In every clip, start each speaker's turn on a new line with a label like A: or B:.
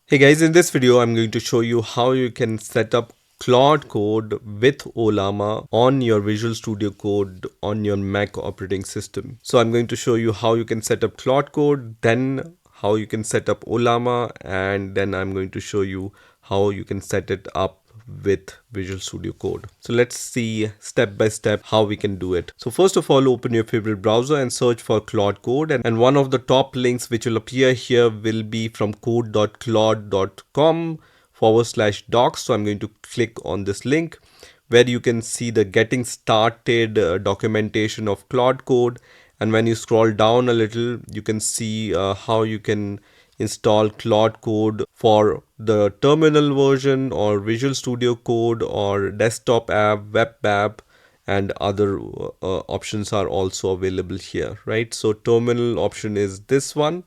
A: Hey guys, in this video I'm going to show you how you can set up Claude Code with Ollama on your Visual Studio Code on your Mac operating system. So I'm going to show you how you can set up Claude Code, then how you can set up Ollama, and then I'm going to show you how you can set it up with Visual Studio Code. So let's see step by step how we can do it. So first of all, open your favorite browser and search for Claude Code, and one of the top links which will appear here will be from code.claude.com/docs. So I'm going to click on this link where you can see the getting started documentation of Claude Code, and when you scroll down a little you can see how you can install Claude Code for the terminal version or Visual Studio Code or desktop app, web app, and other options are also available here, right? So terminal option is this one,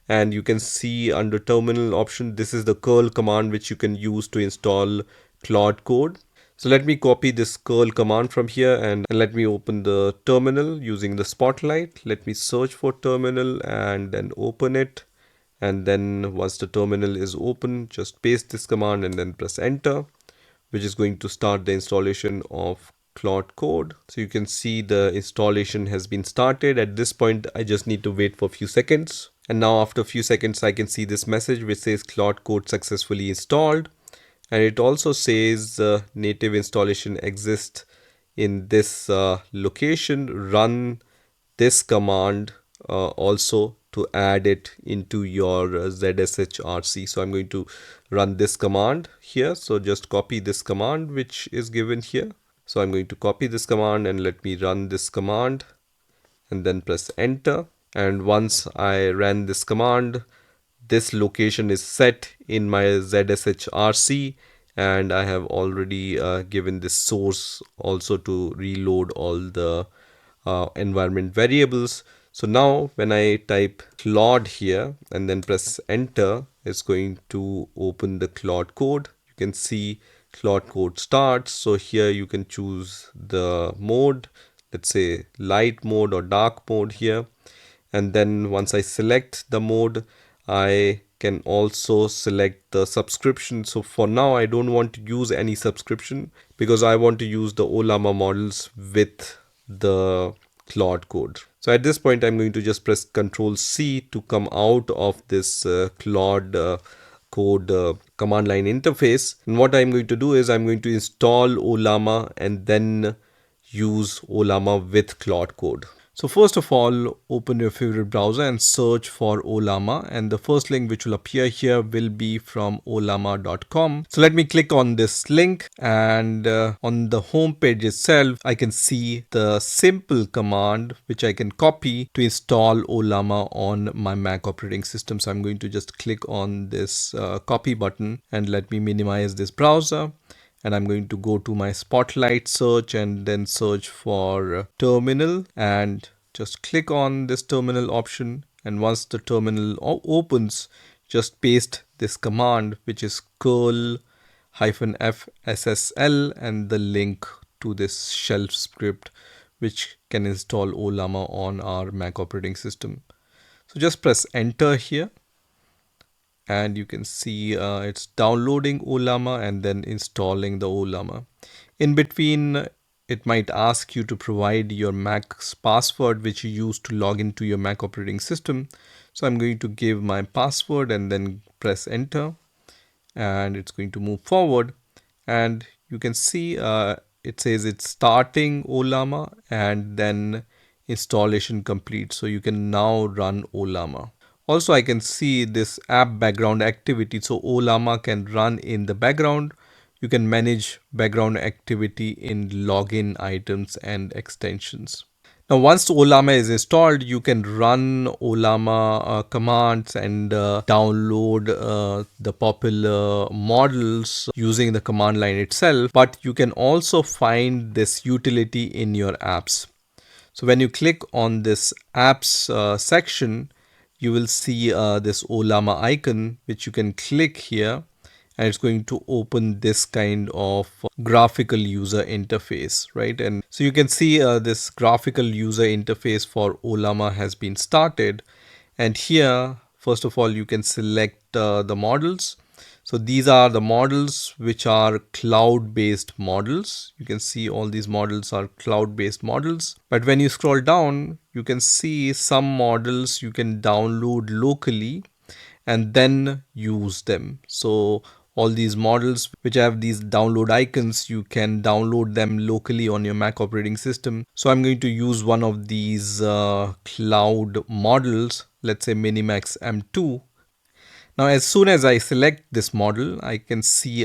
A: and you can see under terminal option this is the curl command which you can use to install Claude Code. So let me copy this curl command from here and let me open the terminal using the spotlight. Let me search for terminal and then open it. And then once the terminal is open, just paste this command and then press enter, which is going to start the installation of Claude Code. So you can see the installation has been started. At this point, I just need to wait for a few seconds. And now after a few seconds, I can see this message which says Claude Code successfully installed. And it also says native installation exists in this location. Run this command also to add it into your ZSHRC. So I'm going to run this command here. So just copy this command which is given here. So I'm going to copy this command and let me run this command and then press enter. And once I ran this command, this location is set in my ZSHRC, and I have already given this source also to reload all the environment variables. So now when I type Claude here and then press enter, it's going to open the Claude Code. You can see Claude Code starts. So here you can choose the mode, let's say light mode or dark mode here. And then once I select the mode, I can also select the subscription. So for now, I don't want to use any subscription because I want to use the Ollama models with the Claude Code. So at this point, I'm going to just press Ctrl C to come out of this Claude Code command line interface. And what I'm going to do is I'm going to install Ollama and then use Ollama with Claude Code. So first of all, open your favorite browser and search for Ollama, and the first link which will appear here will be from ollama.com. So let me click on this link, and on the home page itself I can see the simple command which I can copy to install Ollama on my Mac operating system. So I'm going to just click on this copy button and let me minimize this browser. And I'm going to go to my spotlight search and then search for terminal and just click on this terminal option. And once the terminal opens, just paste this command, which is curl -fssl, and the link to this shell script which can install Ollama on our Mac operating system. So just press enter here. And you can see it's downloading Ollama and then installing the Ollama. In between, it might ask you to provide your Mac's password which you use to log into your Mac operating system. So I'm going to give my password and then press enter, and it's going to move forward. And you can see it says it's starting Ollama and then installation complete. So you can now run Ollama. Also, I can see this app background activity. So Ollama can run in the background. You can manage background activity in login items and extensions. Now, once Ollama is installed, you can run Ollama commands and download the popular models using the command line itself. But you can also find this utility in your apps. So when you click on this apps section, you will see this Ollama icon, which you can click here, and it's going to open this kind of graphical user interface, right? And so you can see this graphical user interface for Ollama has been started. And here, first of all, you can select the models, So these are the models which are cloud-based models. You can see all these models are cloud-based models. But when you scroll down, you can see some models you can download locally and then use them. So all these models which have these download icons, you can download them locally on your Mac operating system. So I'm going to use one of these cloud models, let's say Minimax M2. Now, as soon as I select this model, I can see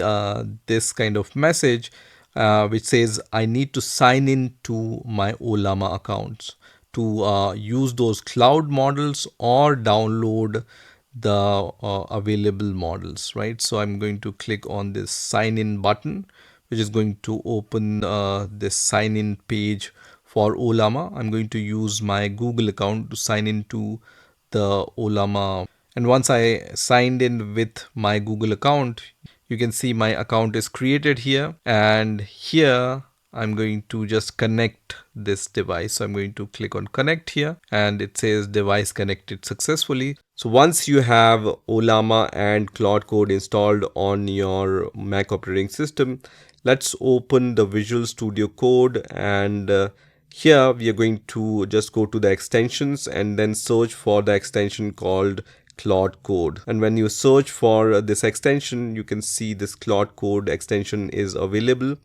A: this kind of message which says I need to sign in to my Ollama accounts to use those cloud models or download the available models, right? So I'm going to click on this sign in button, which is going to open this sign in page for Ollama. I'm going to use my Google account to sign into the Ollama. And once I signed in with my Google account, you can see my account is created here. And here I'm going to just connect this device. So I'm going to click on connect here and it says device connected successfully. So once you have Ollama and Claude Code installed on your Mac operating system, let's open the Visual Studio Code, and here we are going to just go to the extensions and then search for the extension called Claude Code. And when you search for this extension, you can see this Claude Code extension is available.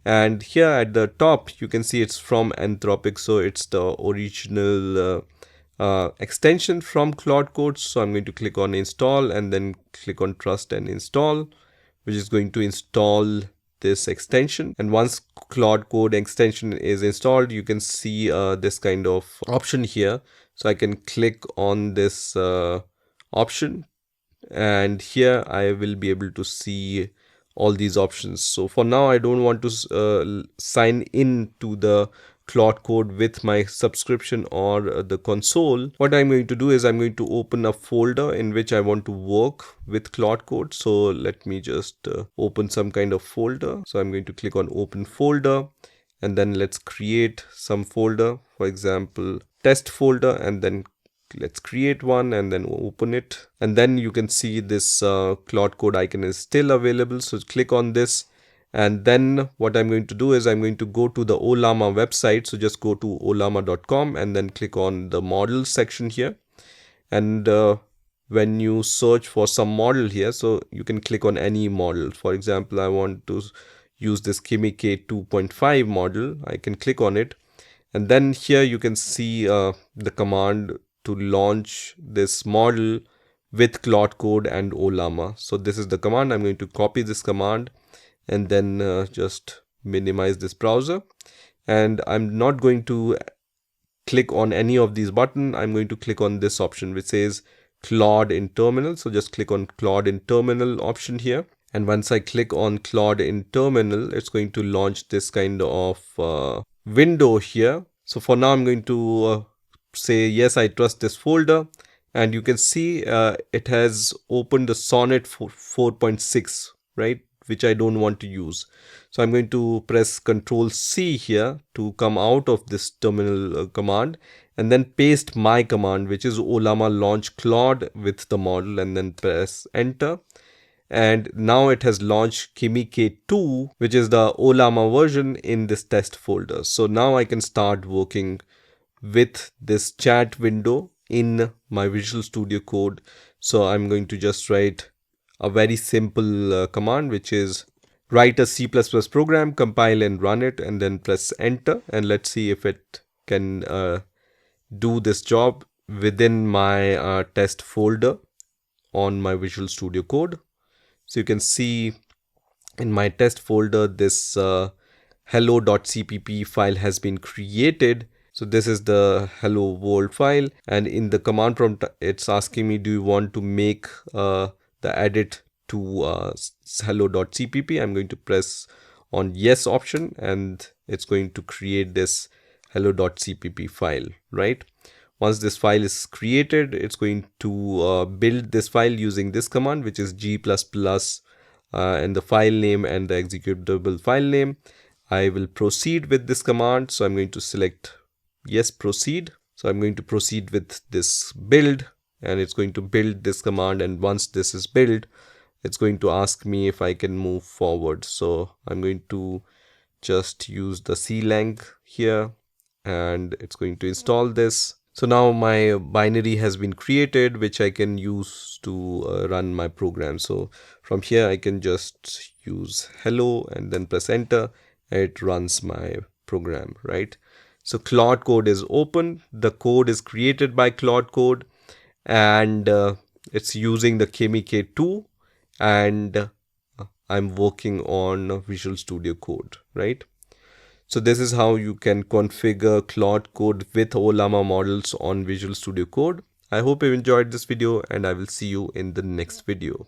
A: And here at the top, you can see it's from Anthropic. So it's the original extension from Claude Code. So I'm going to click on install and then click on trust and install, which is going to install this extension. And once Claude Code extension is installed, you can see this kind of option here. So I can click on this option, and here I will be able to see all these options. So for now, I don't want to sign in to the Claude Code with my subscription or the console. What I'm going to do is I'm going to open a folder in which I want to work with Claude Code. So let me just open some kind of folder. So I'm going to click on open folder, and then let's create some folder, for example test folder, and then let's create one and then open it. And then you can see this Claude Code icon is still available. So click on this. And then what I'm going to do is I'm going to go to the Ollama website. So just go to ollama.com and then click on the models section here. And when you search for some model here, so you can click on any model. For example, I want to use this Kimi K2.5 model. I can click on it. And then here you can see the command to launch this model with Claude Code and Ollama. So this is the command. I'm going to copy this command and then just minimize this browser. And I'm not going to click on any of these buttons. I'm going to click on this option which says Claude in terminal. So just click on Claude in terminal option here. And once I click on Claude in terminal, it's going to launch this kind of window here. So for now, I'm going to say yes, I trust this folder, and you can see it has opened the Sonnet 4.6, right, which I don't want to use. So I'm going to press Ctrl C here to come out of this terminal command, and then paste my command, which is Ollama launch Claude with the model, and then press enter. And now it has launched Kimi K2, which is the Ollama version, in this test folder. So now I can start working with this chat window in my Visual Studio Code. So I'm going to just write a very simple command, which is write a C++ program, compile and run it, and then press enter. And let's see if it can do this job within my test folder on my Visual Studio Code. So you can see in my test folder, this hello.cpp file has been created. So this is the hello world file. And in the command prompt, it's asking me, do you want to make the edit to hello.cpp? I'm going to press on yes option, and it's going to create this hello.cpp file, right? Once this file is created, it's going to build this file using this command, which is g++ and the file name and the executable file name. I will proceed with this command. So I'm going to select yes, proceed. So I'm going to proceed with this build, and it's going to build this command. And once this is built, it's going to ask me if I can move forward. So I'm going to just use the clang here, and it's going to install this. So now my binary has been created, which I can use to run my program. So from here I can just use hello and then press enter. It runs my program, right? So Claude Code is open. The code is created by Claude Code, and it's using the KMK2, and I'm working on Visual Studio Code, right? So this is how you can configure Claude Code with Ollama models on Visual Studio Code. I hope you enjoyed this video, and I will see you in the next video.